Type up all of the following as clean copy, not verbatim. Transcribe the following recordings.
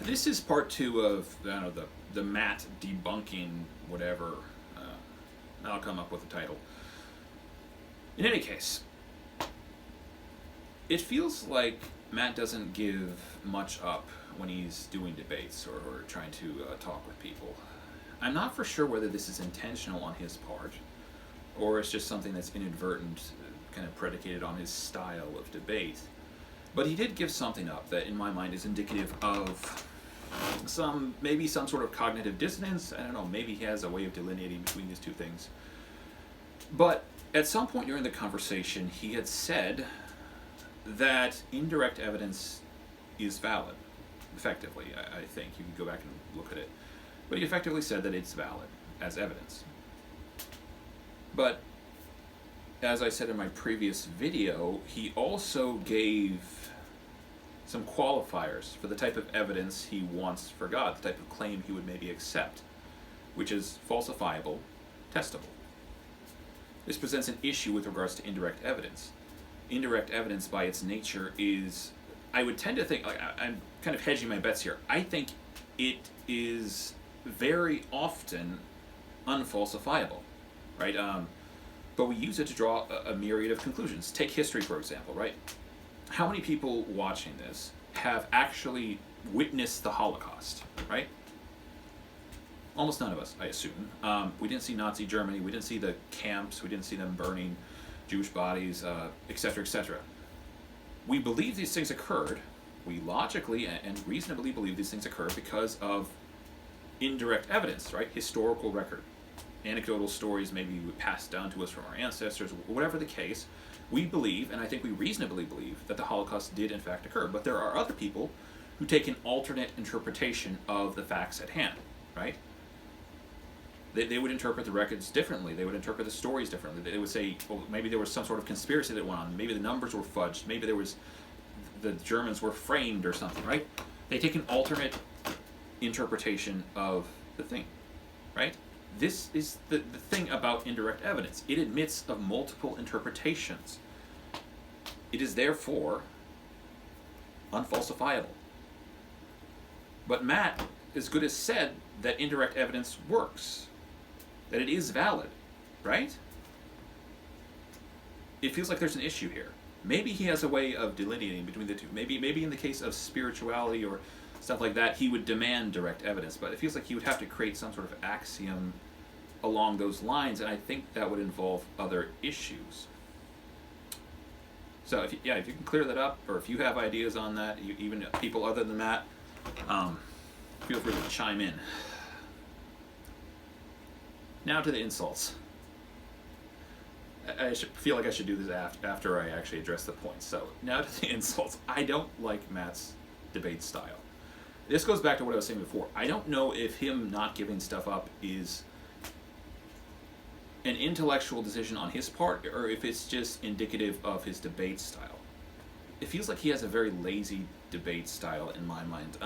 This is part two of the Matt debunking whatever. I'll come up with a title. In any case, it feels like Matt doesn't give much up when he's doing debates or trying to talk with people. I'm not for sure whether this is intentional on his part or it's just something that's inadvertent, kind of predicated on his style of debate. But he did give something up that, in my mind, is indicative of maybe some sort of cognitive dissonance. I don't know, maybe he has a way of delineating between these two things. But at some point during the conversation, he had said that indirect evidence is valid, effectively, I think. You can go back and look at it. But he effectively said that it's valid as evidence. But, as I said in my previous video, he also gave some qualifiers for the type of evidence he wants for God, the type of claim he would maybe accept, which is falsifiable, testable. This presents an issue with regards to indirect evidence. Indirect evidence, by its nature, is, I would tend to think, I'm kind of hedging my bets here, I think it is very often unfalsifiable, right? But we use it to draw a myriad of conclusions. Take history, for example, right? How many people watching this have actually witnessed the Holocaust, right? Almost none of us, I assume. We didn't see Nazi Germany, we didn't see the camps, we didn't see them burning Jewish bodies, etc., etc. We believe these things occurred. We logically and reasonably believe these things occurred because of indirect evidence, right? Historical record. Anecdotal stories maybe passed down to us from our ancestors, whatever the case. We believe, and I think we reasonably believe, that the Holocaust did in fact occur. But there are other people who take an alternate interpretation of the facts at hand, right? They would interpret the records differently. They would interpret the stories differently. They would say, well, maybe there was some sort of conspiracy that went on. Maybe the numbers were fudged. Maybe the Germans were framed or something, right? They take an alternate interpretation of the thing, right? This is the thing about indirect evidence. It admits of multiple interpretations. It is therefore unfalsifiable. But Matt as good as said that indirect evidence works, that it is valid, right? It feels like there's an issue here. Maybe he has a way of delineating between the two. Maybe in the case of spirituality or stuff like that, he would demand direct evidence, but it feels like he would have to create some sort of axiom along those lines, and I think that would involve other issues. So if you can clear that up, or if you have ideas on that, even people other than Matt, feel free to chime in. Now to the insults. I feel like I should do this after I actually address the points. So now to the insults. I don't like Matt's debate style. This goes back to what I was saying before. I don't know if him not giving stuff up is an intellectual decision on his part, or if it's just indicative of his debate style. It feels like he has a very lazy debate style in my mind.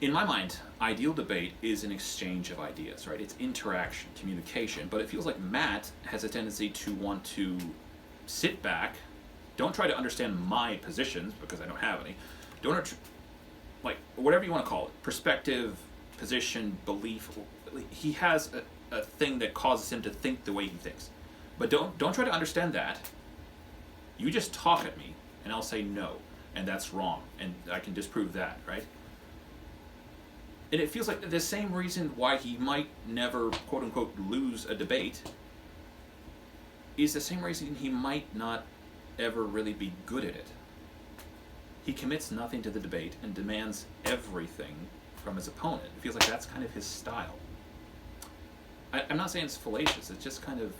In my mind, ideal debate is an exchange of ideas, right? It's interaction, communication, but it feels like Matt has a tendency to want to sit back, don't try to understand my positions, because I don't have any, like, whatever you want to call it, perspective, position, belief. He has a thing that causes him to think the way he thinks. But don't try to understand that. You just talk at me, and I'll say no, and that's wrong, and I can disprove that, right? And it feels like the same reason why he might never, quote-unquote, lose a debate is the same reason he might not ever really be good at it. He commits nothing to the debate and demands everything from his opponent. It feels like that's kind of his style. I'm not saying it's fallacious, it's just kind of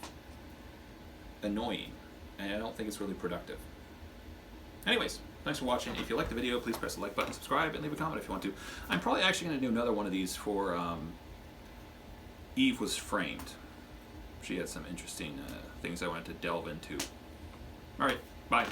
annoying, and I don't think it's really productive. Anyways, thanks for watching. If you like the video, please press the like button, subscribe, and leave a comment if you want to. I'm probably actually going to do another one of these for Eve Was Framed. She had some interesting things I wanted to delve into. Alright, bye.